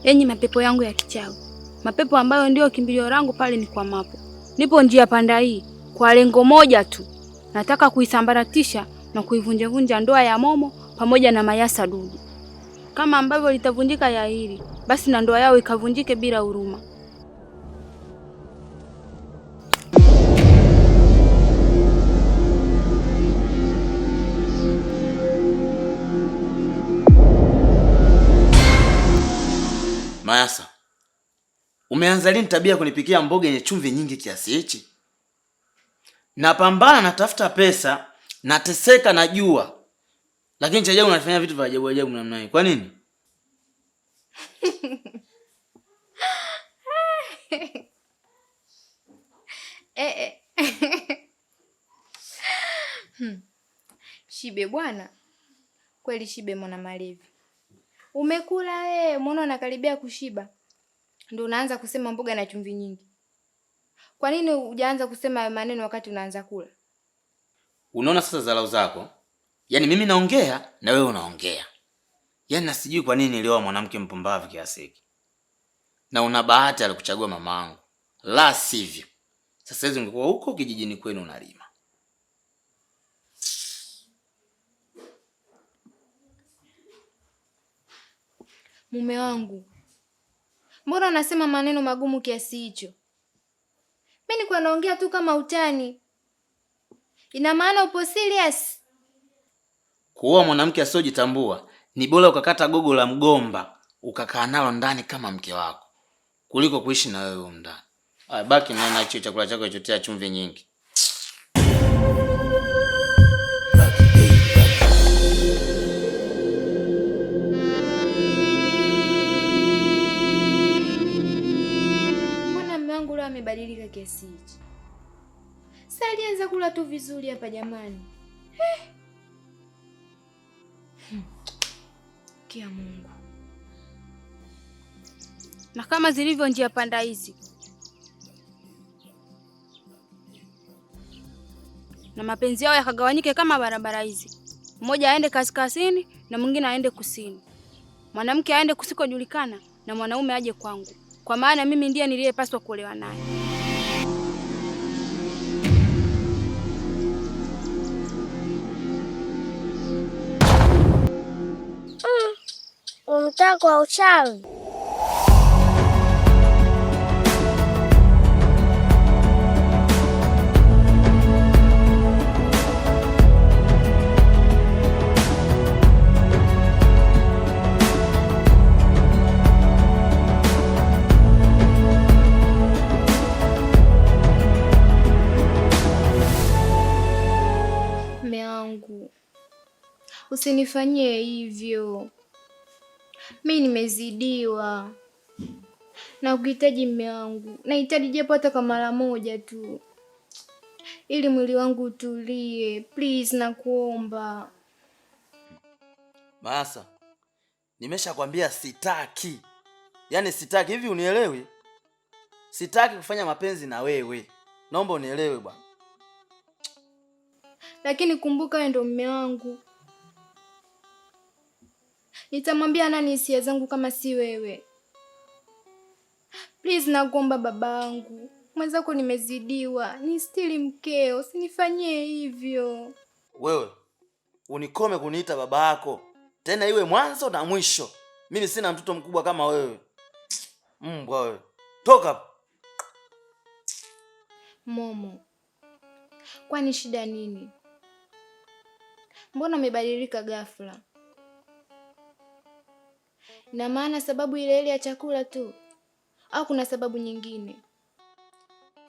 Enyi mapepo yangu ya kichawi, mapepo ambayo ndio kimbilio langu pale ni kwa mapo. Nipo njia panda hii kwa lengo moja tu. Nataka kuisambaratisha na kuivunjavunja ndoa ya Momo pamoja na Mayasa Dudu. Kama ambavyo litavunjika ya hili, basi na ndoa yao ikavunjike bila huruma. Mayasa, umeanza lini tabia kunipikia mboga yenye chumvi nyingi kiasi hichi? Napambana natafuta pesa, nateseka najua. Lakini cha ajabu unafanya vitu vya ajabu ajabu namna hii. Kwa nini? Shibe bwana. Kweli Shibe mwana Malevi. Umekula wewe, mbona unakaribia kushiba? Ndio unaanza kusema mboga na chumvi nyingi. Kwa nini hujaanza kusema maneno wakati unaanza kula? Unaona sasa dharau zako? Yaani mimi naongea na wewe unaongea. Yaani na sijui kwa nini nilioa mwanamke mpumbavu kiasi hiki. Na una bahati alikuchagua mamangu. La sivyo. Sasa hizo ungekuwa huko kijijini kwenu unalima. Mume wangu, mbona unasema maneno magumu kiasi hicho? Mimi nilikuwa naongea tu kama utani. Ina maana upo serious? Kuoa mwanamke asiyojitambua ni bora ukakata gogo la mgomba ukakaa nalo ndani kama mke wako kuliko kuishi na wewe ndani. Baki na hicho chakula chako chotea chumvi nyingi. Amebadilika kiasi hichi. Sasa alianza kula tu vizuri hapa jamani. Kia Mungu. Na kama zilivyo njia panda hizi, na mapenzi yao yakagawanyike kama barabara hizi. Mmoja aende kaskazini na mwingine aende kusini. Mwanamke aende kusikojulikana na mwanaume aje kwangu. Kwa maana mimi ndiye niliyepaswa kuolewa naye. Umtako wa uchawi. Usinifanyie hivyo. Mimi nimezidiwa. Na ukihitaji mume wangu, nahitaji japo hata kama mara moja tu. Ili mwili wangu utulie, please nakuomba. Mayasa, nimeshakwambia sitaki. Yaani sitaki, hivi unielewi? Sitaki kufanya mapenzi na wewe. Naomba unielewe bwana. Lakini kumbuka wewe ndo mume wangu. Nitamwambia nani hisia zangu kama si wewe? Please nakuomba babangu. Mwenzako nimezidiwa. Ni stili mkeo. Usinifanyie hivyo. Wewe, unikome kuniita baba yako. Tena iwe mwanzo na mwisho. Mimi sina mtoto mkubwa kama wewe. Mbwa wewe. Toka. Momo. Kwani shida nini? Mbona umebadilika ghafla? Na maana sababu ile ya chakula tu? Au kuna sababu nyingine?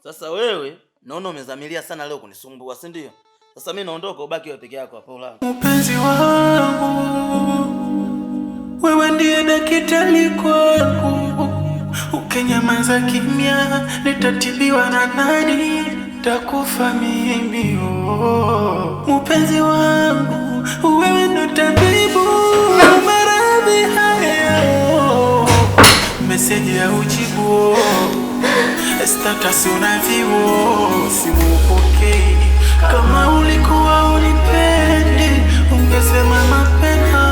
Sasa wewe naona umezamilia sana leo kunisumbua, si ndio? Sasa mimi naondoka, ubaki wewe peke yako hapo ulala. Mpenzi wangu, wewe ndiye daktari kwangu. Ukinyamaza kimya, nitatibiwa na nani? Takufa mimi. Mpenzi wangu, wewe ndo tabibu maradhi haya. Message ya ujibu, status unaviwo, simupokei. Kama ulikuwa unipendi, ungesema mapema.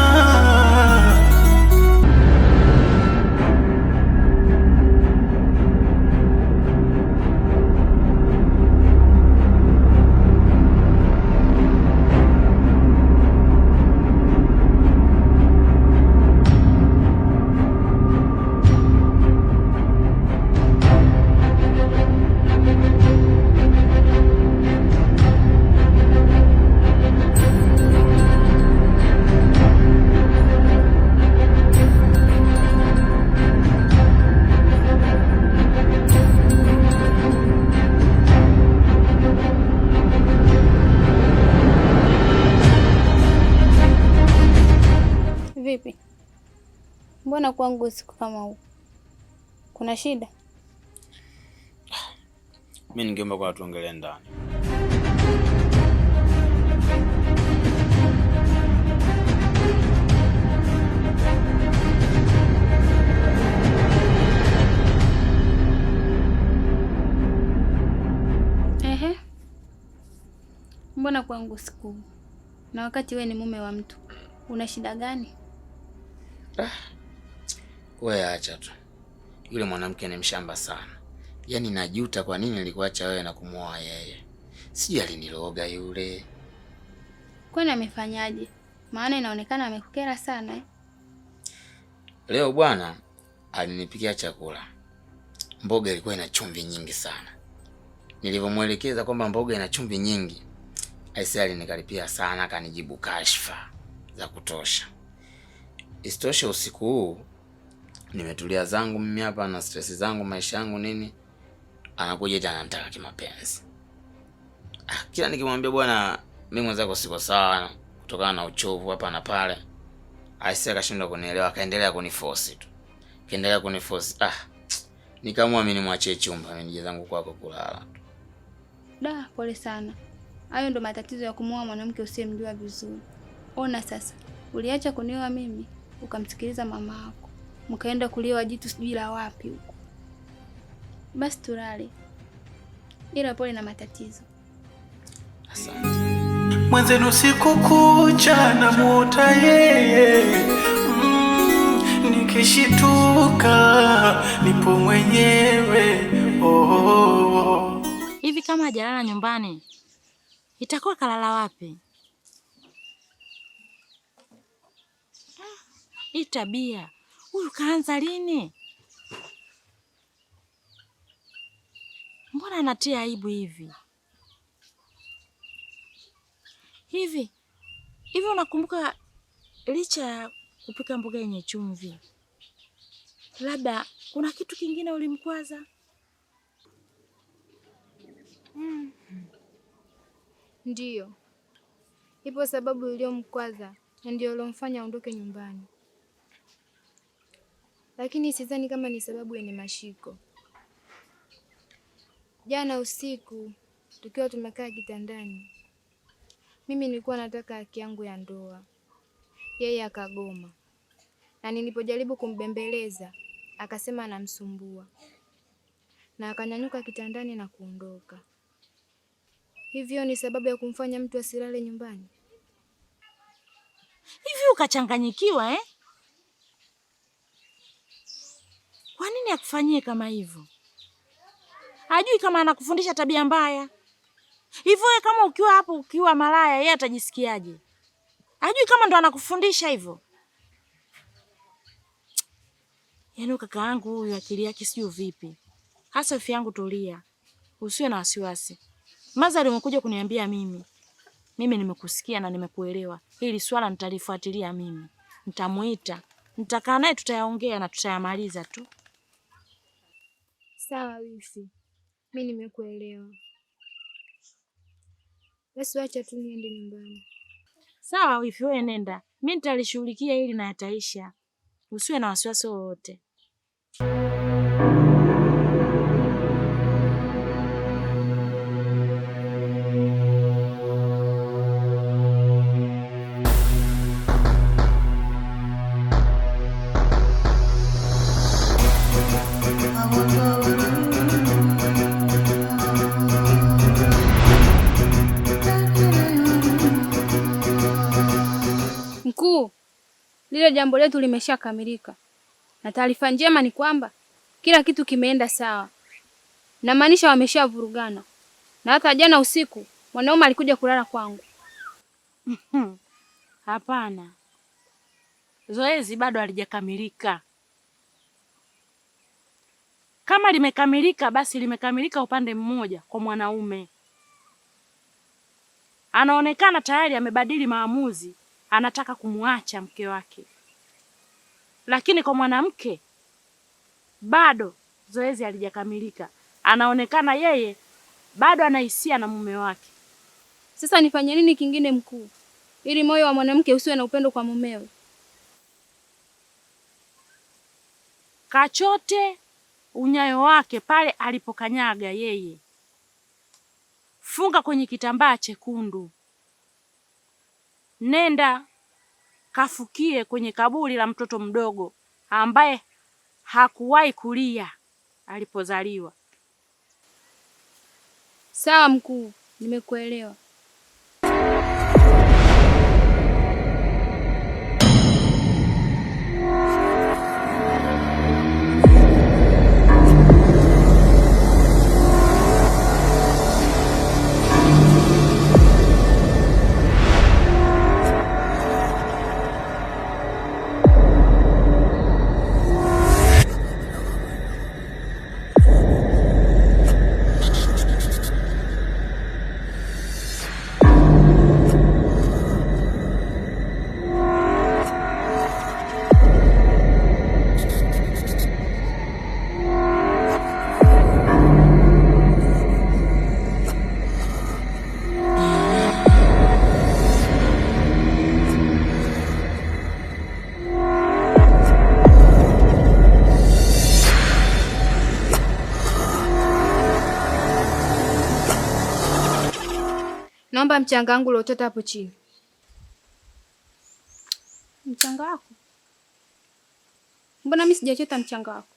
Vipi? Mbona kwangu usiku kama huu? Kuna shida? Mimi ningeomba kwa tuongelee ndani. Ehe. Mbona kwangu usiku? Na wakati we ni mume wa mtu, una shida gani? Wewe acha tu. Yule mwanamke ni mshamba sana. Yaani najuta kwa nini nilikuacha wewe na kumuoa yeye. Sijui aliniroga yule. Kwani amefanyaje? Maana inaonekana amekukera sana eh? Leo bwana alinipikia chakula. Mboga ilikuwa ina chumvi nyingi sana. Nilivyomuelekeza kwamba mboga ina chumvi nyingi, aisee alinikaripia sana, akanijibu kashfa za kutosha. Isitoshe usiku huu nimetulia zangu mimi hapa na stress zangu, maisha yangu nini, anakuja tena anataka kimapenzi. Kila nikimwambia bwana mimi mwenzako siko sawa kutokana na uchovu hapa na pale, aisee akashindwa kunielewa, akaendelea kuniforce tu. Kaendelea kuniforce. Nikaamua mimi nimwachie chumba, mimi nije zangu kwako kulala. Da, pole sana. Hayo ndo matatizo ya kumuoa mwanamke usiyemjua vizuri. Ona sasa, uliacha kunioa mimi, ukamsikiliza mama yako. Mkaenda kuliwa jitu sijui la wapi huko. Basi tulale. Ila pole na matatizo. Asante. Mwenzenu siku kucha na muota yeye, nikishituka nipo mwenyewe. Hivi kama hajalala nyumbani itakuwa kalala wapi? Hii tabia huyu kaanza lini? Mbona anatia aibu hivi? Hivi unakumbuka licha ya kupika mboga yenye chumvi, labda kuna kitu kingine ulimkwaza? Ndiyo. Ipo sababu iliyomkwaza na ndio ilomfanya aondoke nyumbani. Lakini sidhani kama ni sababu yenye mashiko. Jana usiku tukiwa tumekaa kitandani, mimi nilikuwa nataka haki yangu ya ndoa. Yeye akagoma. Na nilipojaribu kumbembeleza, akasema anamsumbua. Na akanyanyuka kitandani na kuondoka. Hivyo ni sababu ya kumfanya mtu asilale nyumbani? Hivi ukachanganyikiwa eh? Kwa nini akufanyie kama hivyo? Hajui kama anakufundisha tabia mbaya? Hivyo wewe kama ukiwa hapo ukiwa malaya, yeye atajisikiaje? Hajui kama ndo anakufundisha hivyo? Yaani kaka yangu huyu akili yake sio vipi. Hasa wifi yangu tulia. Usiwe na wasiwasi. Mazali umekuja kuniambia mimi. Mimi nimekusikia na nimekuelewa. Hili swala nitalifuatilia mimi. Nitamuita. Nitakaa naye tutayaongea na tutayamaliza tu. Sawa wifi. Mimi nimekuelewa. Basi acha tu niende nyumbani. Sawa wifi, wewe nenda. Mimi nitalishughulikia hili na yataisha. Usiwe na wasiwasi wowote. Mkuu, lile jambo letu limeshakamilika. Na taarifa njema ni kwamba kila kitu kimeenda sawa. Na maanisha wameshavurugana. Na hata jana usiku mwanaume alikuja kulala kwangu. Hapana. Zoezi bado halijakamilika. Kama limekamilika basi limekamilika upande mmoja kwa mwanaume. Anaonekana tayari amebadili maamuzi, anataka kumwacha mke wake. Lakini kwa mwanamke bado zoezi halijakamilika. Anaonekana yeye bado anahisia na mume wake. Sasa nifanye nini kingine mkuu? Ili moyo wa mwanamke usiwe na upendo kwa mumewe. kachote unyayo wake pale alipokanyaga yeye, funga kwenye kitambaa chekundu, nenda kafukie kwenye kaburi la mtoto mdogo ambaye hakuwahi kulia alipozaliwa. Sawa mkuu, nimekuelewa. Naomba mchanga wangu uliotota hapo chini. Mchanga wako? Mbona mimi sijachota mchanga wako?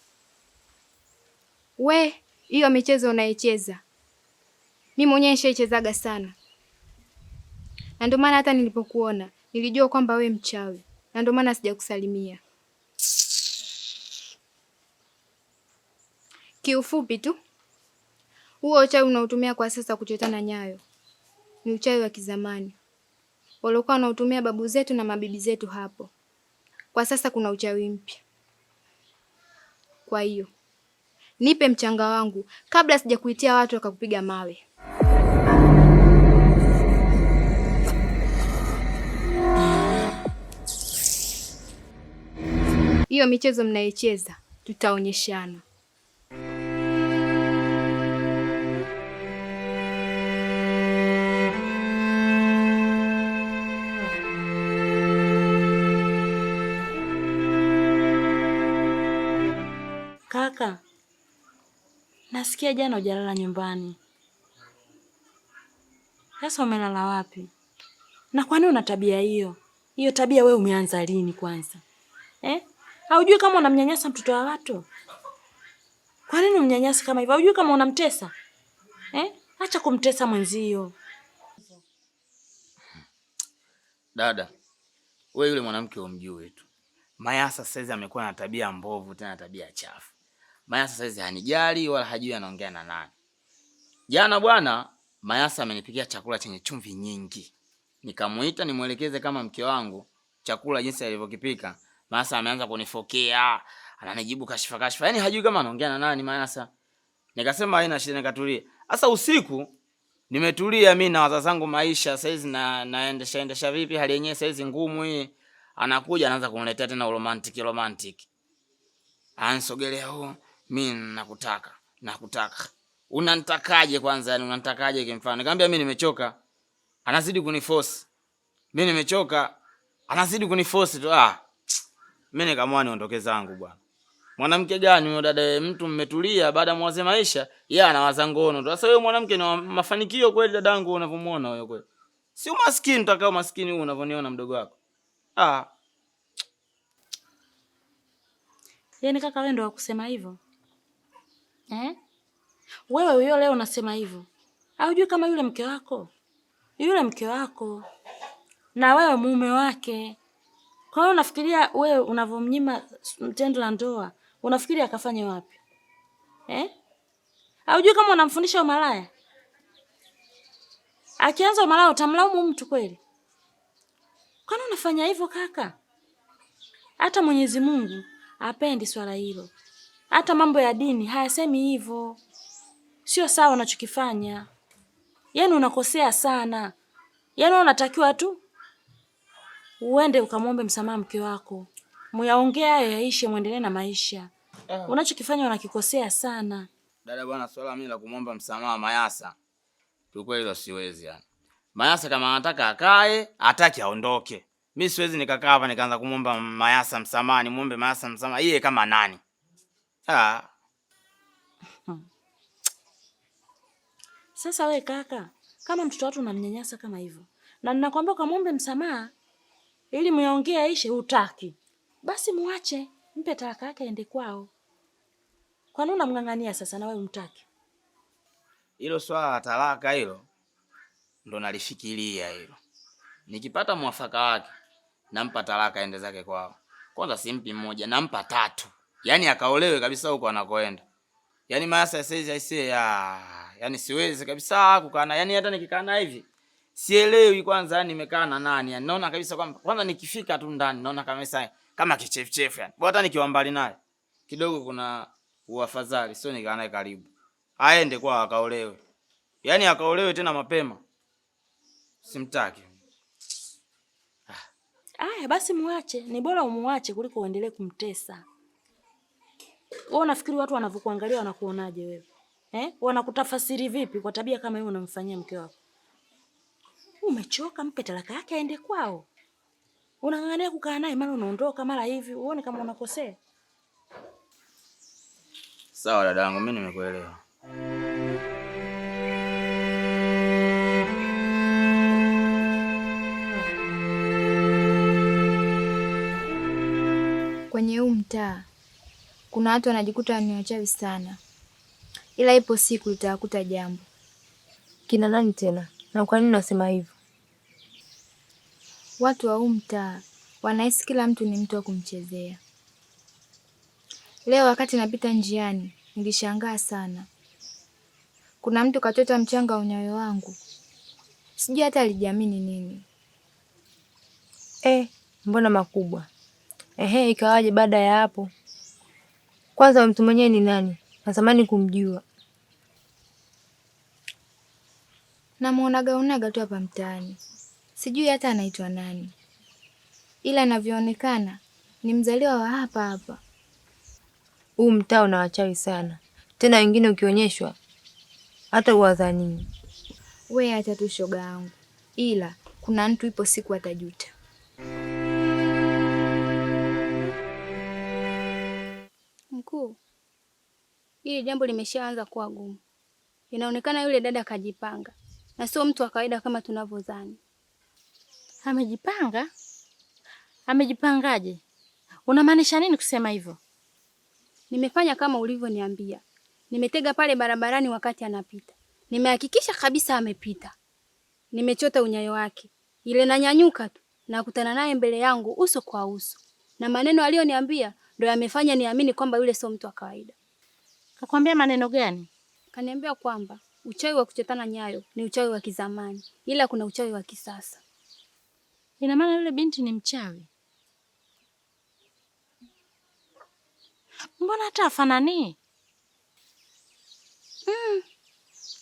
We, hiyo michezo unaicheza mimi mwenyewe nishaichezaga sana, na ndio maana hata nilipokuona nilijua kwamba we mchawi, na ndio maana sijakusalimia. Kiufupi tu, huo uchawi unaotumia kwa sasa kuchotana nyayo ni uchawi wa kizamani waliokuwa wanautumia babu zetu na mabibi zetu hapo. Kwa sasa kuna uchawi mpya. Kwa hiyo nipe mchanga wangu kabla sijakuitia watu wakakupiga mawe. Hiyo michezo mnaicheza tutaonyeshana. Kaka, nasikia jana hujalala nyumbani. Sasa umelala wapi? Na kwa nini una tabia hiyo? Hiyo tabia wewe umeanza lini kwanza? Haujui kama unamnyanyasa mtoto wa watu? Kwa nini umnyanyasa kama hivyo? Haujui kama unamtesa? Acha kumtesa mwenzio. Dada, wewe yule mwanamke umjue tu. Mayasa sasa amekuwa na tabia mbovu, tena tabia chafu. Mayasa sasa hanijali wala hajui anaongea na nani. Jana bwana, Mayasa amenipikia chakula chenye chumvi nyingi. Nikamuita nimuelekeze kama mke wangu chakula jinsi alivyokipika. Mayasa ameanza kunifokea, ananijibu kashifa. Yaani hajui kama anaongea na nani Mayasa. Nikasema haina shida, nikatulia. Sasa usiku nimetulia mimi na wazazi wangu maisha, saizi naendesha vipi hali yenyewe saizi ngumu hii. Anakuja anaanza kuniletea tena romantic. Ansogelea mimi nakutaka. Unanitakaje kwanza, yani unanitakaje kimfano? Nikamwambia mimi nimechoka. Anazidi kuniforce. Mimi nimechoka. Anazidi kuniforce tu. Mimi nikamwona niondoke zangu bwana. Mwanamke gani huyo dada? Mtu mmetulia baada ya mwaze maisha, yeye anawaza ngono. Sasa wewe mwanamke na mafanikio kweli dadangu unavomuona wewe kweli? Si umaskini, utakao maskini huu unavoniona mdogo wako. Yaani kaka wewe ndo wakusema hivyo? Wewe huyo leo unasema hivyo. Haujui kama yule mke wako? Yule mke wako na wewe mume wake. Kwa hiyo unafikiria wewe unavomnyima tendo la ndoa, unafikiria akafanye wapi? Haujui kama unamfundisha umalaya? Akianza umalaya utamlaumu mtu kweli? Kwani unafanya hivyo kaka? Hata Mwenyezi Mungu hapendi swala hilo. Hata mambo ya dini hayasemi hivyo. Sio sawa unachokifanya. Yaani unakosea sana. Yaani unatakiwa tu uende ukamwombe msamaha mke wako. Muyaongea hayo yaishe, muendelee na maisha. Unachokifanya unakikosea sana. Dada bwana, swala mimi la kumwomba msamaha Mayasa, kwa hilo siwezi yani. Mayasa kama anataka akae, hataki aondoke. Mimi siwezi nikakaa hapa nikaanza kumwomba Mayasa msamaha, nimuombe Mayasa msamaha. Yeye kama nani? Sasa we kaka, kama mtoto watu unamnyanyasa kama hivyo, na ninakwambia ukamwombe msamaha ili muongee aishe, hutaki, basi muache, mpe talaka yake aende kwao. Kwa nini unamng'ang'ania sasa na wewe umtaki? Hilo swala la talaka hilo ndo nalifikiria hilo. Nikipata mwafaka wake nampa talaka aende zake kwao. Kwanza simpi mmoja, nampa 3. Yaani akaolewe kabisa huko anakoenda. Yaani maasa saizi aisee yaani siwezi kabisa kukaa na, yaani hata nikikaa na hivi sielewi kwanza nimekaa na nani. Yaani naona kabisa kwamba kwanza nikifika tu ndani naona kama kichefuchefu yani. Bora hata nikiwa mbali naye kidogo kuna uafadhali, sio nikaa naye karibu. Aende kwao akaolewe. Yaani akaolewe tena mapema. Simtaki. Aya basi muache, ni bora umuache kuliko uendelee kumtesa. Wewe unafikiri watu wanavyokuangalia wanakuonaje wewe? Wanakutafasiri vipi kwa tabia kama hiyo unamfanyia mke wako? Umechoka, mpe talaka yake aende kwao. Unang'ang'ania kukaa naye mara unaondoka mara hivi, uone kama unakosea. Sawa dadangu, mimi nimekuelewa. Kwenye huu mtaa kuna watu wanajikuta ni wachawi sana, ila ipo siku litawakuta jambo. Kina nani tena? Na kwa nini unasema hivyo? Watu wa huu mtaa wanahisi kila mtu ni mtu wa kumchezea. Leo wakati napita njiani nilishangaa sana. Kuna mtu kachota mchanga wa unyayo wangu, sijui hata alijiamini nini. Mbona makubwa? Ikawaje baada ya hapo? Kwanza mtu mwenyewe ni nani? Natamani kumjua. Namuonaga tu hapa mtaani, sijui hata anaitwa nani, ila inavyoonekana ni mzaliwa wa hapa hapa. Huu mtaa una wachawi sana, tena wengine ukionyeshwa hata uwadhani. We hata tu shoga yangu, ila kuna mtu ipo siku atajuta. Mkuu, hili jambo limeshaanza kuwa gumu. Inaonekana yule dada kajipanga na sio mtu wa kawaida kama tunavyodhani. Amejipanga? Amejipangaje? Unamaanisha nini kusema hivyo? Nimefanya kama ulivyoniambia. Nimetega pale barabarani wakati anapita. Nimehakikisha kabisa amepita. Nimechota unyayo wake. Ile nanyanyuka tu na kukutana naye mbele yangu uso kwa uso. Na maneno aliyoniambia ndio yamefanya niamini kwamba yule sio mtu wa kawaida. Kakwambia maneno gani? Kaniambia kwamba uchawi wa kuchotana nyayo ni uchawi wa kizamani, ila kuna uchawi wa kisasa. Ina maana yule binti ni mchawi? Mbona hata afanani?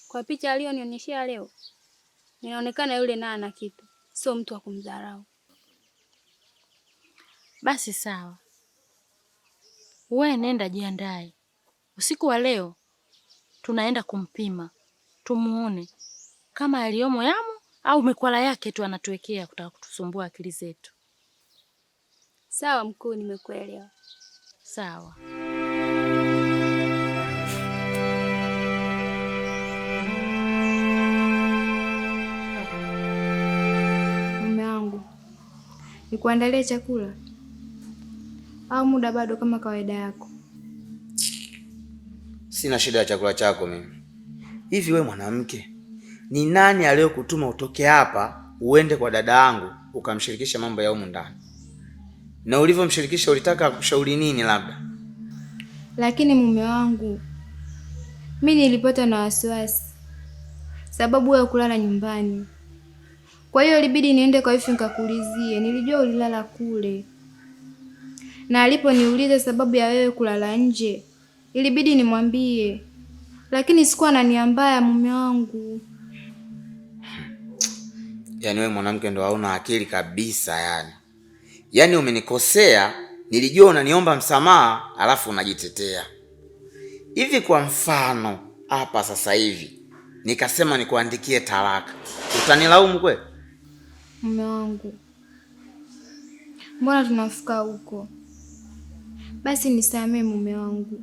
Kwa picha aliyonionyeshia leo, inaonekana yule naye ana kitu, sio mtu wa kumdharau. Basi sawa. Wewe nenda jiandae. Usiku wa leo tunaenda kumpima. Tumuone kama aliyomo yamo au mikwala yake tu anatuwekea kutaka kutusumbua akili zetu. Sawa mkuu, nimekuelewa. Sawa. Mume wangu, nikuandalie chakula au muda bado kama kawaida yako? Sina shida ya chakula chako mimi. Hivi we mwanamke, ni nani aliyokutuma utoke hapa uende kwa dada yangu ukamshirikisha mambo ya humu ndani? Na ulivyomshirikisha ulitaka kushauri nini labda? Lakini mume wangu, mimi nilipata na wasiwasi sababu wewe kulala nyumbani. Kwa hiyo ilibidi niende kwa wifi nikakuulizie. Nilijua ulilala kule. Na aliponiuliza sababu ya wewe kulala nje, ilibidi nimwambie. Lakini sikuwa na nia mbaya mume wangu. Yaani wewe mwanamke ndo hauna akili kabisa yani. Yaani umenikosea, nilijua unaniomba msamaha, alafu unajitetea. Hivi kwa mfano, hapa sasa hivi nikasema nikuandikie talaka, utanilaumu kweli? Mume wangu, mbona tunafika huko? Basi nisamee mume wangu.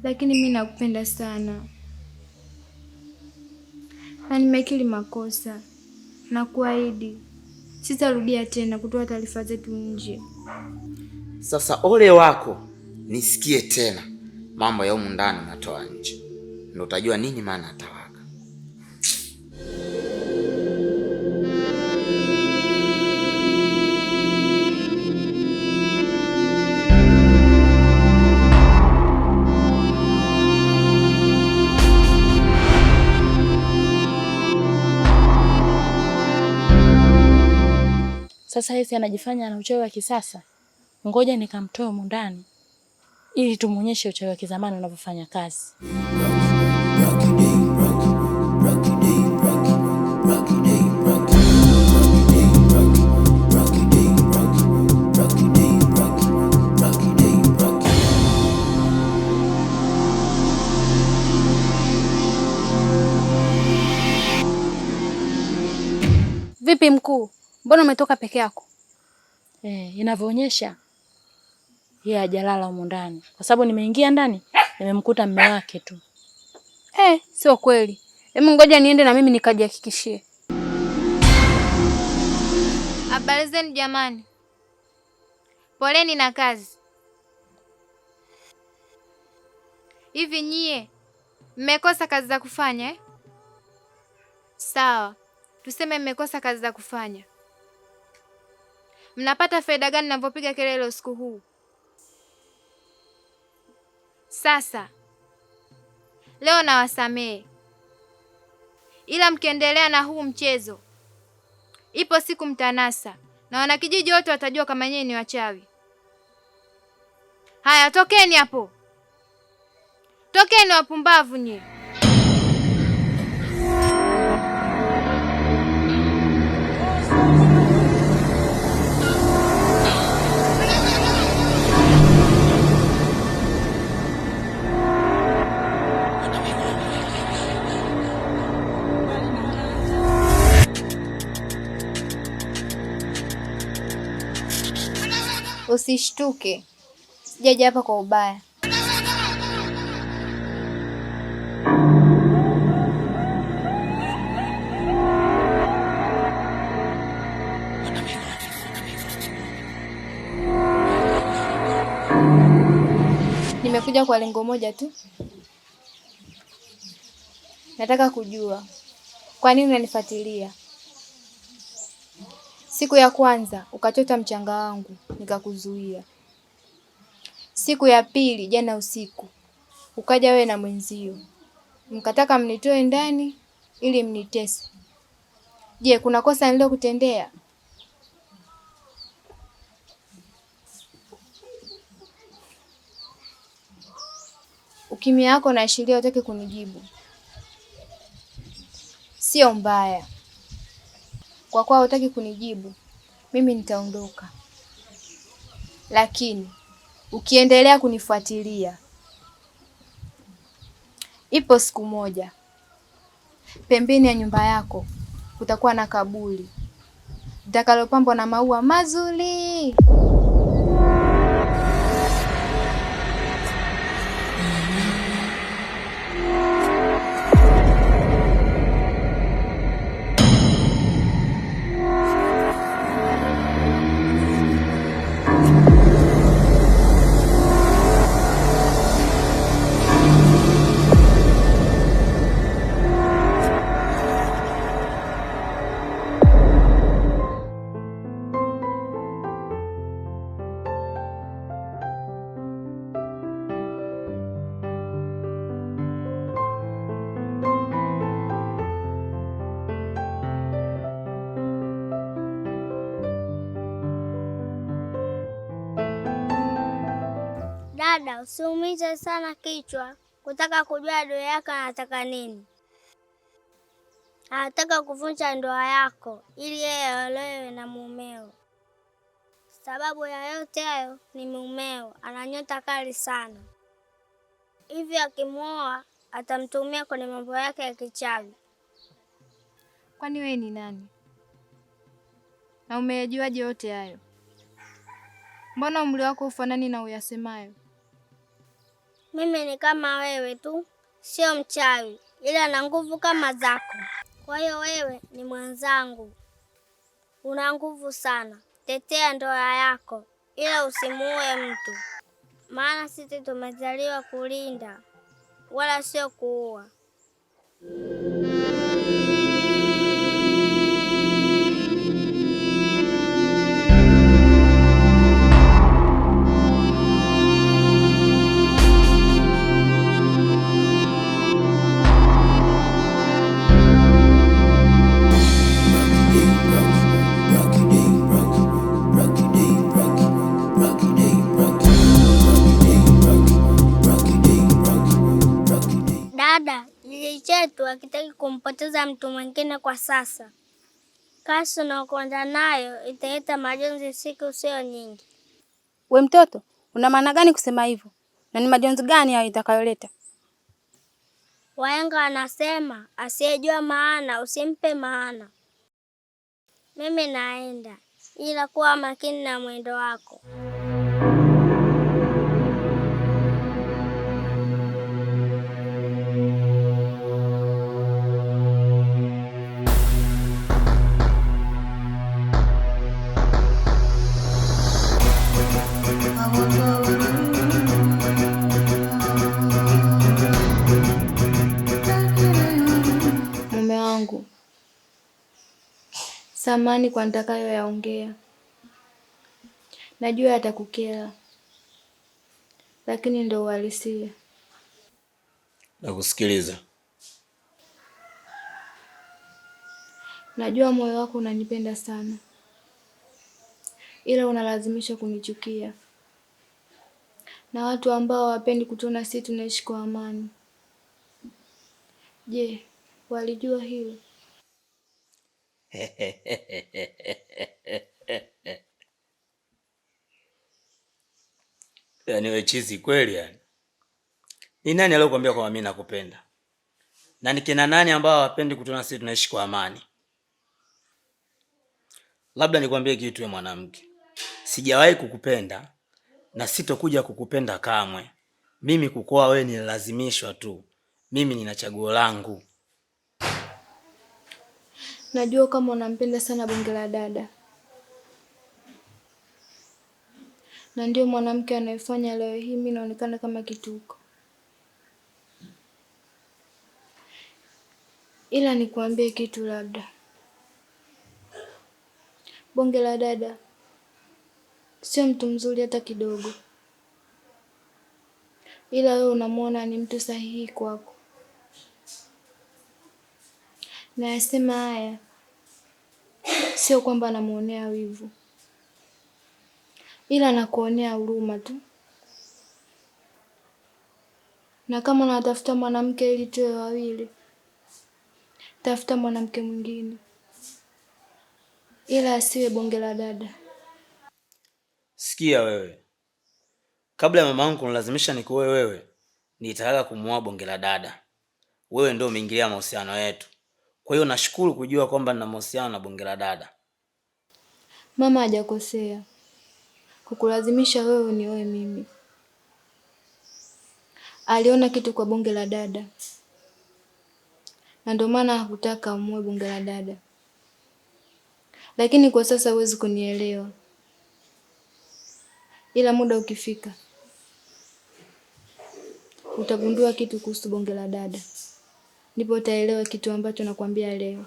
lakini mimi nakupenda sana na nimekiri makosa na kuahidi sitarudia tena kutoa taarifa zetu nje. Sasa ole wako nisikie tena mambo ya humu ndani unatoa nje, ndio utajua nini maana atawaka. Sasa yeye anajifanya ana uchawi wa kisasa. Ngoja nikamtoe humu ndani ili tumuonyeshe uchawi wa kizamani unavyofanya kazi. Vipi mkuu? Mbona umetoka peke yako? Inavyoonyesha yeye hajalala humu ndani. Kwa sababu nimeingia ndani, nimemkuta mume wake tu. Sio kweli. Hebu ngoja niende na mimi nikajihakikishie. Habari zenu jamani. Poleni na kazi. Hivi nyie mmekosa kazi za kufanya eh? Sawa. Tuseme mmekosa kazi za kufanya. Mnapata faida gani ninapopiga kelele usiku huu? Sasa leo nawasamehe, ila mkiendelea na huu mchezo, ipo siku mtanasa na wanakijiji wote watajua kama nyinyi ni wachawi. Haya, tokeni hapo, tokeni wapumbavu nyie. Usishtuke, sijaja hapa kwa ubaya. Nimekuja kwa lengo moja tu. Nataka kujua kwa nini unanifuatilia. Siku ya kwanza ukachota mchanga wangu nikakuzuia. Siku ya pili jana usiku ukaja wewe na mwenzio mkataka mnitoe ndani ili mnitese. Je, kuna kosa nililokutendea? Ukimya wako naashiria hutaki kunijibu. Sio mbaya. Kwa kuwa hutaki kunijibu, mimi nitaondoka. Lakini ukiendelea kunifuatilia, ipo siku moja pembeni ya nyumba yako kutakuwa na kaburi litakalopambwa na maua mazuri. Dada, usiumize sana kichwa kutaka kujua adui yako anataka nini. Anataka kuvunja ndoa yako ili yeye aolewe na mumeo. Sababu ya yote hayo ni mumeo ana nyota kali sana, hivi akimwoa atamtumia kwenye mambo yake ya kichawi. Kwani wewe ni nani? Na umeyajuaje yote hayo? Mbona umri wako ufanani na uyasemayo? Mimi ni kama wewe tu, sio mchawi, ila na nguvu kama zako. Kwa hiyo wewe ni mwenzangu, una nguvu sana. Tetea ndoa yako, ila usimuue mtu, maana sisi tumezaliwa kulinda wala sio kuua. Dada, kijiji chetu hakitaki kumpoteza mtu mwingine kwa sasa. Kasi unaokwenda nayo italeta majonzi siku sio nyingi. We mtoto, una maana gani kusema hivyo? Na ni majonzi gani hayo itakayoleta? Wahenga wanasema asiyejua maana usimpe maana. Mimi naenda, ila kuwa makini na mwendo wako. Mume wangu, samahani kwa nitakayoyaongea. Najua yatakukera, lakini ndio uhalisia. Nakusikiliza. Najua moyo wako unanipenda sana, ila unalazimisha kunichukia na watu ambao hawapendi kutuona sisi tunaishi kwa amani. Je, walijua hilo? Yaani wewe chizi kweli yani. Ni nani aliyokuambia kwamba mimi nakupenda? Na ni kina nani ambao hawapendi kutuona sisi tunaishi kwa amani? Labda nikwambie kitu wewe mwanamke. Sijawahi kukupenda na sitokuja kukupenda kamwe. Mimi kukuoa wewe ni lazimishwa tu. Mimi nina chaguo langu. Najua kama unampenda sana bonge la dada, na ndio mwanamke anayefanya leo hii mimi naonekana kama kituko. Ila nikwambie kitu, labda bonge la dada sio mtu mzuri hata kidogo, ila wewe unamwona ni mtu sahihi kwako. Na yasema haya sio kwamba namuonea wivu, ila nakuonea huruma tu. Na kama unatafuta mwanamke ili tuwe wawili, tafuta mwanamke mwingine, ila asiwe bonge la dada. Sikia wewe. Kabla ya mama yangu kunilazimisha nikuoe wewe, nilitaka kumuoa bonge la dada. Wewe ndio umeingilia mahusiano yetu. Kwa hiyo nashukuru kujua kwamba nina mahusiano na bonge la dada. Mama hajakosea kukulazimisha wewe unioe mimi. Aliona kitu kwa bonge la dada, na ndio maana hakutaka umuoe bonge la dada. Lakini kwa sasa huwezi kunielewa, ila muda ukifika utagundua kitu kuhusu bonge la dada, ndipo utaelewa kitu ambacho nakwambia leo.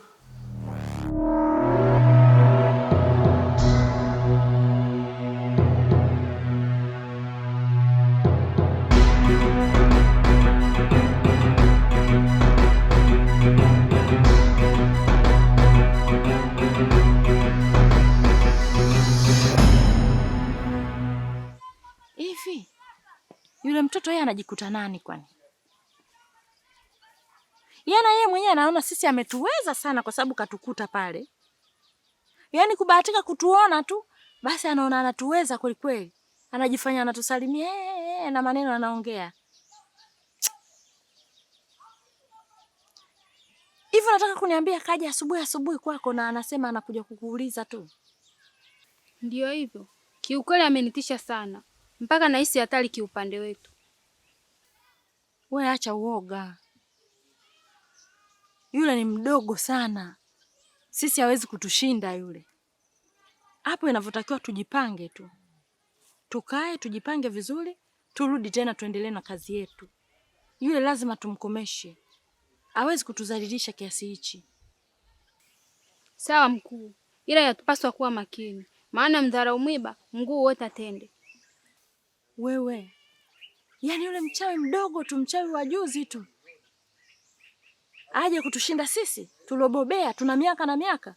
Hivi yule mtoto yeye anajikuta nani kwani? Yeye mwenyewe anaona sisi ametuweza sana kwa sababu katukuta pale. Yaani kubahatika kutuona tu basi anaona anatuweza kweli kweli. Anajifanya anatusalimia na maneno anaongea. Hivi nataka kuniambia kaja asubuhi kwako na anasema anakuja kukuuliza tu? Ndio hivyo. Kiukweli amenitisha sana. Mpaka nahisi hatari kiupande wetu. We acha uoga, yule ni mdogo sana, sisi hawezi kutushinda yule. Hapo inavyotakiwa tujipange tu, tukae tujipange vizuri, turudi tena tuendelee na kazi yetu. Yule lazima tumkomeshe, hawezi kutudhalilisha kiasi hichi. Sawa mkuu, ila yatupaswa kuwa makini, maana mdharau mwiba mguu wote atende. Wewe yaani yule mchawi mdogo tu, mchawi wa juzi tu, aje kutushinda sisi tulobobea, tuna miaka na miaka?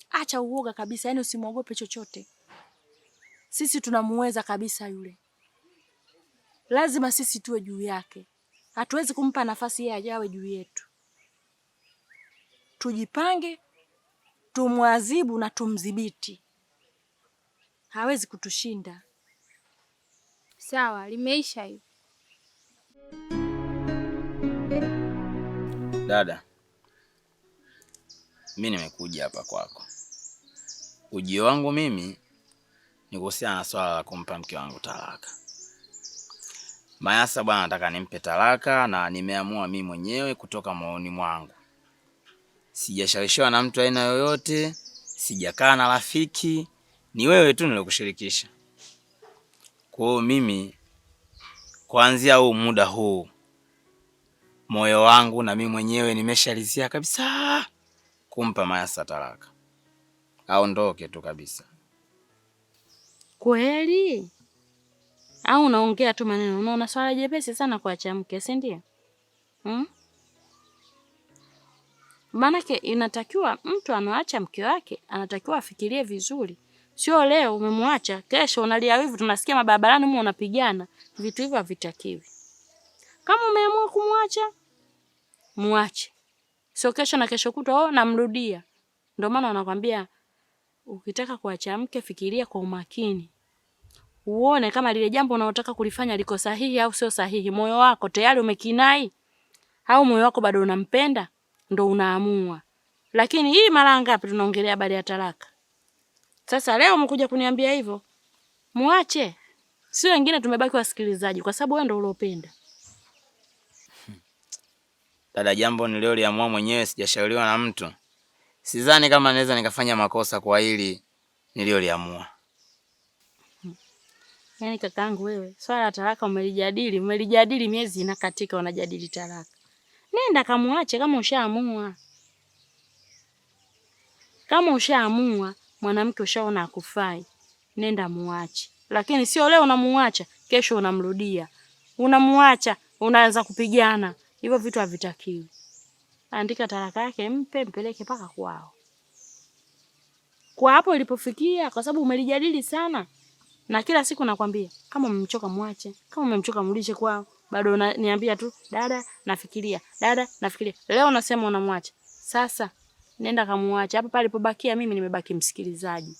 Acha uoga kabisa, yaani usimwogope chochote. Sisi tunamuweza kabisa yule. Lazima sisi tuwe juu yake. Hatuwezi kumpa nafasi yeye ajawe juu yetu. Tujipange, tumwadhibu na tumdhibiti. Hawezi kutushinda. Sawa, limeisha hiyo. Dada, mimi nimekuja hapa kwako. Ujio wangu mimi ni kuhusiana na swala la kumpa mke wangu talaka. Mayasa bwana nataka nimpe talaka na nimeamua mimi mwenyewe kutoka moyoni mwangu. Sijashawishiwa na mtu aina yoyote, sijakaa na rafiki, ni wewe tu nilikushirikisha. Kwa hiyo mimi kuanzia huu muda huu moyo wangu na mimi mwenyewe nimeshalizia kabisa kumpa Mayasa talaka. Aondoke tu kabisa. Kweli? Au unaongea tu maneno? Unaona swala jepesi sana kuacha mke, si ndio? Maanake inatakiwa mtu anaacha mke wake, anatakiwa afikirie vizuri. Sio leo umemwacha, kesho unalia wivu, tunasikia mabarabarani huko unapigana. Vitu hivyo havitakiwi. Kama umeamua kumwacha, muache. Sio kesho na kesho kutwa namrudia. Ndio maana wanakuambia ukitaka kuacha mke fikiria kwa umakini. Uone kama lile jambo unalotaka kulifanya liko sahihi au sio sahihi. Moyo wako tayari umekinai au moyo wako bado unampenda, ndo unaamua. Lakini hii mara ngapi tunaongelea habari ya talaka? Sasa leo umekuja kuniambia hivyo. Muache. Sio wengine tumebaki wasikilizaji kwa sababu wewe ndo uliopenda. Dada, jambo nililoliamua mwenyewe, sijashauriwa na mtu. Sidhani kama naweza nikafanya makosa kwa hili nililoliamua. Yaani kakaangu wewe, swala la talaka umelijadili miezi inakatika unajadili talaka. Nenda kamuache kama ushaamua. Kama ushaamua, mwanamke ushaona akufai, nenda muache. Lakini sio leo unamuacha, kesho unamrudia. Unamuacha, unaanza kupigana. Hivyo vitu havitakiwi. Andika talaka yake, mpeleke paka kwao. Kwa hapo ilipofikia, kwa sababu umelijadili sana. Na kila siku nakwambia, kama umemchoka muache, kama umemchoka mrudishe kwao. Bado niambia tu, dada nafikiria, dada nafikiria. Leo unasema unamwacha. Sasa nenda kamuache. Hapa palipobakia mimi nimebaki msikilizaji.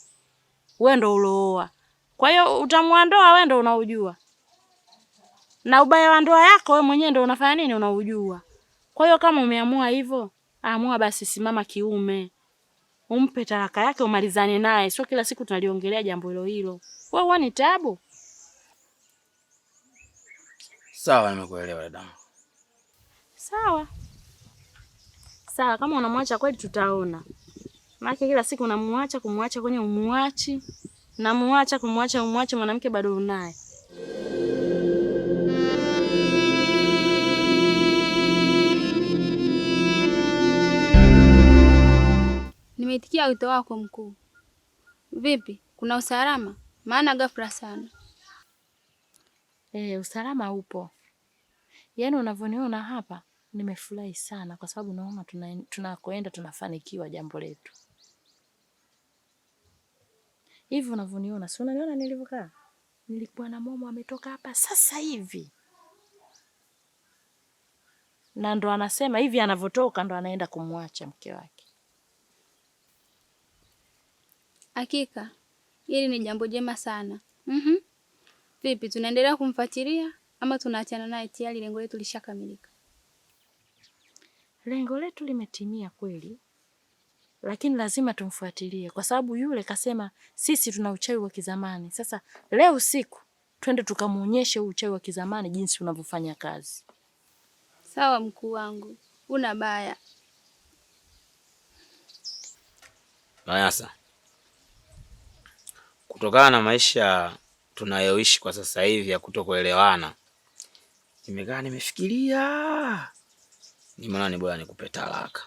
Wewe ndo ulooa. Kwa hiyo utamuandoa wewe ndo unaujua. Na ubaya wa ndoa yako wewe mwenyewe ndo unafanya nini unaujua. Kwa hiyo kama umeamua hivyo, amua basi simama kiume. Umpe talaka yake umalizane naye. Sio kila siku tunaliongelea jambo hilo hilo. Wewe huoni taabu? Sawa, nimekuelewa dada. Sawa. Sawa, kama unamwacha kweli tutaona. Maana kila siku unamwacha kumwacha kwenye umuachi. Na muacha kumwacha umwache mwanamke bado unaye. Nimeitikia wito wako mkuu. Vipi? Kuna usalama? Maana ghafla sana. Usalama upo. Yaani unavyoniona hapa nimefurahi sana kwa sababu naona tunakoenda tunafanikiwa jambo letu. Hivi unavyoniona, si unaniona nilivyokaa? Nilikuwa na Momo ametoka hapa sasa hivi. Na ndo anasema hivi anavyotoka ndo anaenda kumwacha mke wake. Hakika, hili ni jambo jema sana. Vipi, tunaendelea kumfuatilia ama tunaachana naye tayari lengo letu lishakamilika? Lengo letu limetimia kweli. Lakini lazima tumfuatilie kwa sababu yule kasema sisi tuna uchawi wa kizamani. Sasa leo usiku twende tukamuonyeshe uchawi wa kizamani jinsi unavyofanya kazi. Sawa mkuu wangu, una baya. Mayasa, kutokana na maisha tunayoishi kwa sasa hivi ya kutokuelewana, nimekaa nimefikiria, nimeona ni bora nikupe talaka.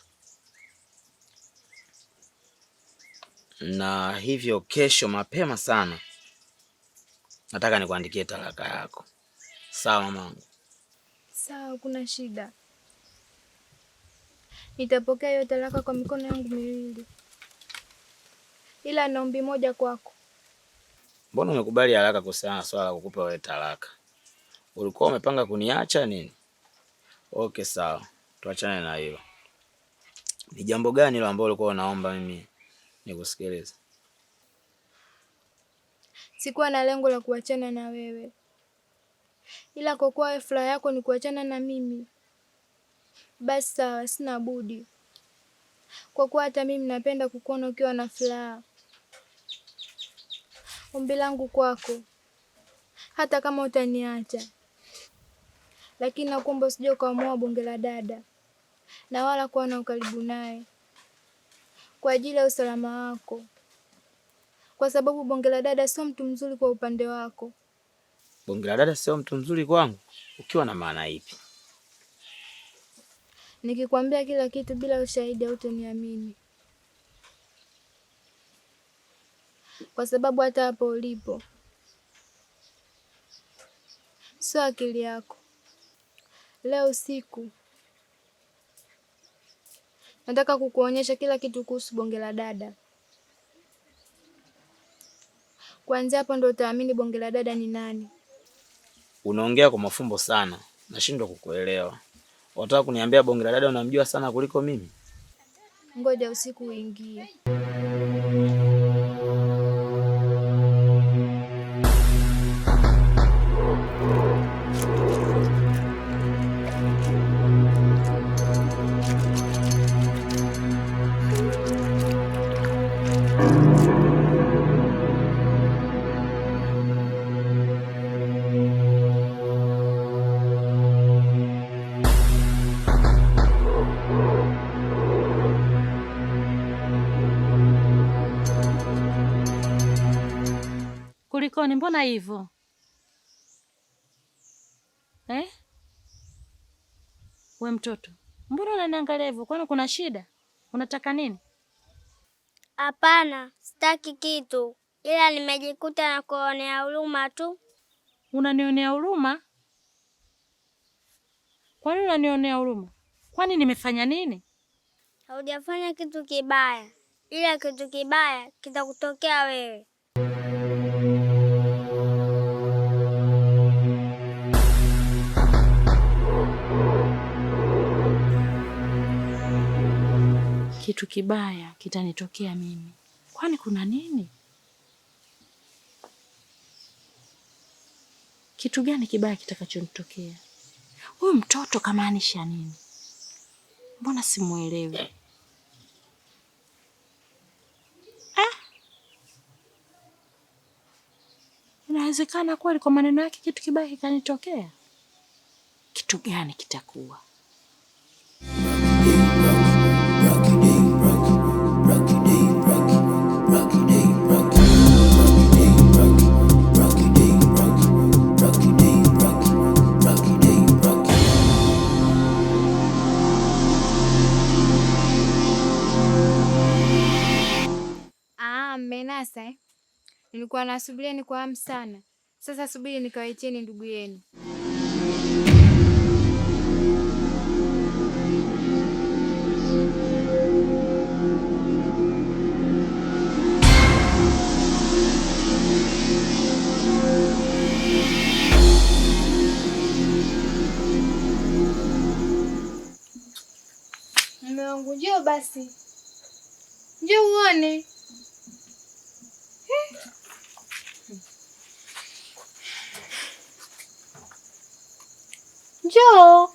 Na hivyo kesho mapema sana nataka nikuandikie talaka yako. Sawa mamangu? Sawa, kuna shida. Nitapokea hiyo talaka kwa mikono yangu miwili. Ila naombi moja kwako. Mbona umekubali haraka kuhusiana swala la kukupa wewe talaka? Ulikuwa umepanga kuniacha nini? Okay, sawa. Tuachane na hilo. Ni jambo gani hilo ambalo ulikuwa unaomba mimi nikusikilize? Sikuwa na lengo la kuachana na wewe. Ila kwa kuwa furaha yako ni kuachana na mimi, basi sawa, sina budi. Kwa kuwa hata mimi napenda kukuona ukiwa na furaha. Ombi langu kwako, hata kama utaniacha, lakini nakuomba usije ukaamua bonge la dada na wala kuwa na ukaribu naye, kwa ajili ya usalama wako, kwa sababu bonge la dada sio mtu mzuri kwa upande wako. Bonge la dada sio mtu mzuri kwangu? Ukiwa na maana ipi? Nikikwambia kila kitu bila ushahidi hutaniamini, kwa sababu hata hapo ulipo sio akili yako. Leo usiku nataka kukuonyesha kila kitu kuhusu bonge la dada. Kuanzia hapo ndo utaamini bonge la dada ni nani. Unaongea kwa mafumbo sana, nashindwa kukuelewa. Unataka kuniambia bonge la dada unamjua sana kuliko mimi? Ngoja usiku uingie. Kulikoni, mbona hivyo? We mtoto, mbona unaniangalia hivyo? Kwani kuna shida? Unataka nini? Hapana, sitaki kitu, ila nimejikuta na kuonea huruma tu. Unanionea huruma? Kwani unanionea huruma? Kwani nimefanya nini? Haujafanya kitu kibaya, ila kitu kibaya kitakutokea wewe. Kitu kibaya kitanitokea mimi? Kwani kuna nini? Kitu gani kibaya kitakachonitokea? Huyu mtoto kamaanisha nini? Mbona simuelewi? Inawezekana kweli kwa maneno yake kitu kibaya kikanitokea? Kitu gani kitakuwa? Mmenasa, nilikuwa nasubiria kwa hamu sana. Sasa subiri nikawaitieni ndugu yenu. Mume wangu, njoo basi, njoo uone. Njoo.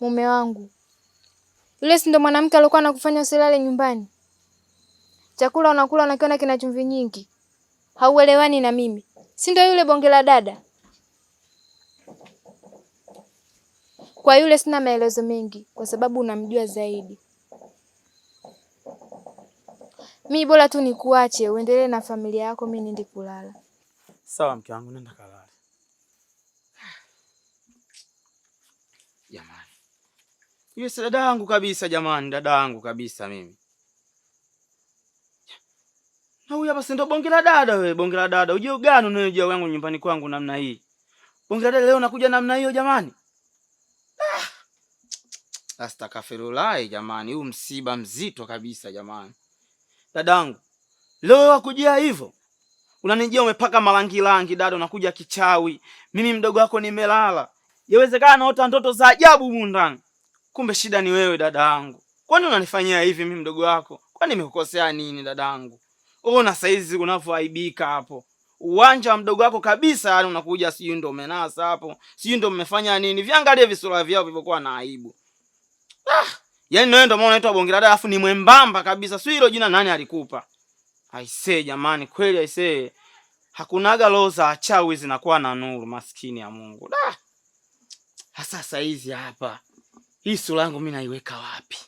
Mume wangu yule si ndo mwanamke alikuwa anakufanya usilale nyumbani? Chakula unakula unakiona kina chumvi nyingi. Hauelewani na mimi. Si ndo yule bonge la dada? Kwa yule sina maelezo mengi kwa sababu unamjua zaidi. Mimi bora tu nikuache uendelee na familia yako, mimi niende kulala. Sawa mke wangu, nenda kalala. Jamani. Yule si dada yangu kabisa jamani, dada yangu kabisa mimi. Na huyu hapa si ndo bonge la dada wewe, bonge la dada. Uje gani unayojua wangu nyumbani kwangu namna hii? Bonge la dada leo nakuja namna hiyo jamani. Astaghfirullah jamani, huu msiba mzito kabisa jamani. Dadangu, leo wakujia hivyo? Unanijia umepaka marangi dada, unakuja kichawi. Mimi mdogo wako nimelala. Yawezekana naota ndoto za ajabu humu ndani. Kumbe shida ni wewe dadangu. Kwani unanifanyia hivi mimi mdogo wako? Kwani nimekukosea nini dadangu? Ona saizi unavyoaibika hapo. Uwanja wa mdogo wako kabisa, yani unakuja sijui ndo umenasa hapo. Sijui ndo mmefanya nini? Viangalie visura vyao vilivyokuwa na aibu. Yaani wewe ndo maana unaitwa bonge la dada alafu ni mwembamba kabisa. Sio hilo jina nani alikupa? Aisee jamani, kweli aisee. Hakunaga roho za achawi zinakuwa na nuru, maskini ya Mungu. Sasa hizi hapa. Hii sura yangu mimi naiweka wapi?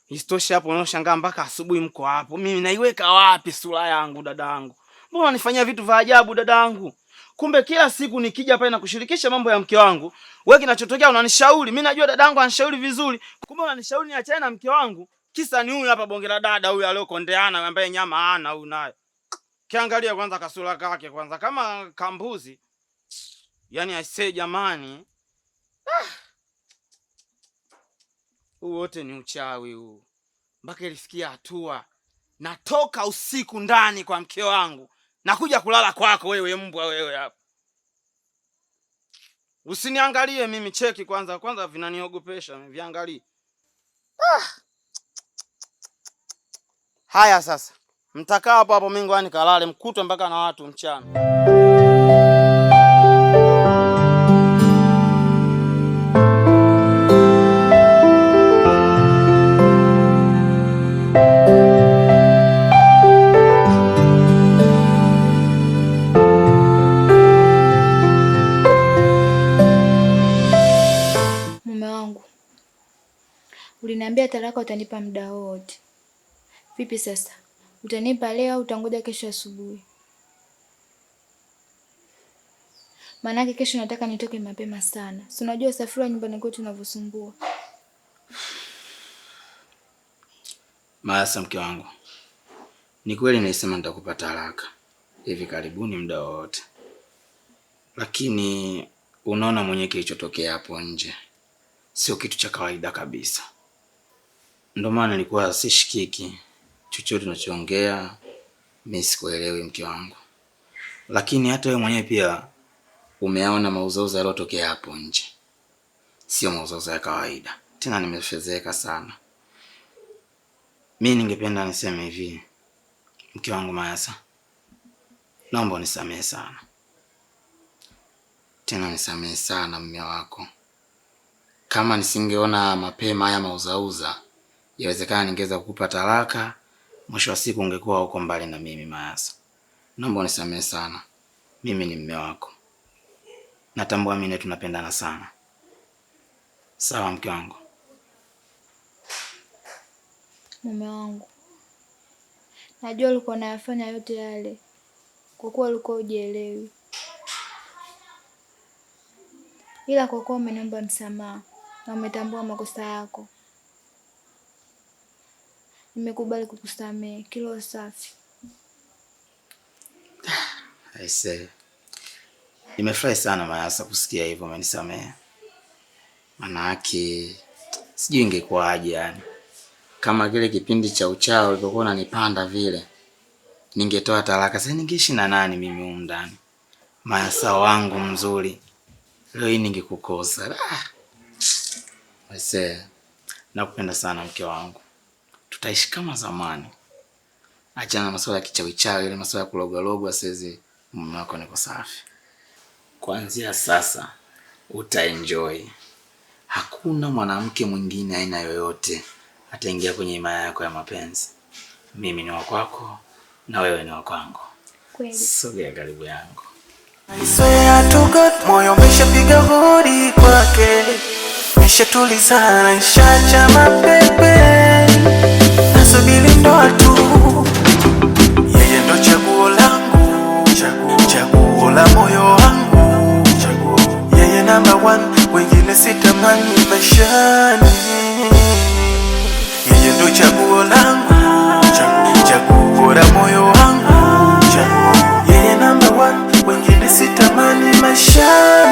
Isitoshe hapo unaoshangaa mpaka asubuhi mko hapo. Mimi naiweka wapi sura yangu dadangu? Mbona unanifanyia vitu vya ajabu dadangu? Kumbe kila siku nikija pale na kushirikisha mambo ya mke wangu, wewe kinachotokea unanishauri. Mimi najua dadangu anishauri vizuri. Kumbe unanishauri niachane na mke wangu. Kisa ni huyu hapa bonge la dada huyu aliyokondeana ambaye nyama hana huyu naye. Kiangalia kwanza kasura kake kwanza kama kambuzi. Yaani aisee jamani. Huu wote ni uchawi huu. Mpaka ilifikia hatua natoka usiku ndani kwa mke wangu. Nakuja kulala kwako wewe mbwa wewe hapa. Usiniangalie mimi, cheki kwanza vinaniogopesha, viangalie. Haya sasa. Mtakaa hapo mimi ngwani kalale mkutwe mpaka na watu mchana. Uliniambia talaka utanipa muda wote. Vipi sasa? Utanipa leo au utangoja kesho asubuhi? Maanake kesho nataka nitoke mapema sana. Si unajua usafiri wa nyumbani kwetu unavyosumbua. Maasa mke wangu. Ni kweli nilisema nitakupa talaka hivi karibuni muda wote. Lakini unaona mwenyewe kilichotokea hapo nje. Sio kitu cha kawaida kabisa. Ndio maana nilikuwa sishikiki. Chochote tunachoongea mimi sikuelewi mke wangu. Lakini hata wewe mwenyewe pia umeona mauzauza yaliyotokea hapo nje. Sio mauzauza ya kawaida. Tena nimefezeka sana. Mimi ningependa niseme hivi. Mke wangu Mayasa, naomba unisamehe sana. Tena nisamehe sana mume wako. Kama nisingeona mapema haya mauzauza, yawezekana ningeweza kukupa talaka. Mwisho wa siku ungekuwa huko mbali na mimi Mayasa. Naomba unisamehe sana. Mimi ni mume wako. Natambua mimi tunapendana sana. Sawa mke wangu? Mume wangu, najua ulikuwa unayafanya yote yale kwa kuwa ulikuwa hujielewi. Ila kwa kuwa umeniomba msamaha na umetambua makosa yako, nimekubali kukusamehe kilo safi. Aisee. Nimefurahi sana Mayasa kusikia hivyo umenisamehe. Manake sijui ingekuwaje yani. Kama kile kipindi cha uchao ulivyokuwa unanipanda vile, ningetoa talaka. Sasa ningeishi na nani mimi huko ndani? Mayasa wangu mzuri. Leo hii ningekukosa. Aisee. Nakupenda sana mke wangu. Tutaishi kama zamani. Achana na masuala ya kichawi ile masuala ya kulogwa sasa mume wako niko safi. Kuanzia sasa utaenjoy. hakuna mwanamke mwingine aina yoyote ataingia kwenye himaya yako ya mapenzi. Mimi ni wa kwako na wewe ni wa kwangu. Kweli. Sogea karibu yangu. I swear to God, moyo umeshapiga hodi kwake, nishatulizana, nishacha mapepe, nasubiri ndoa tu. Yeye ndo chaguo langu, chaguo la moyo wangu, yeye number one, wengine sitamani maishani. Yeye ndo chaguo langu, chaguo la moyo wangu, yeye number one, wengine sitamani maishani.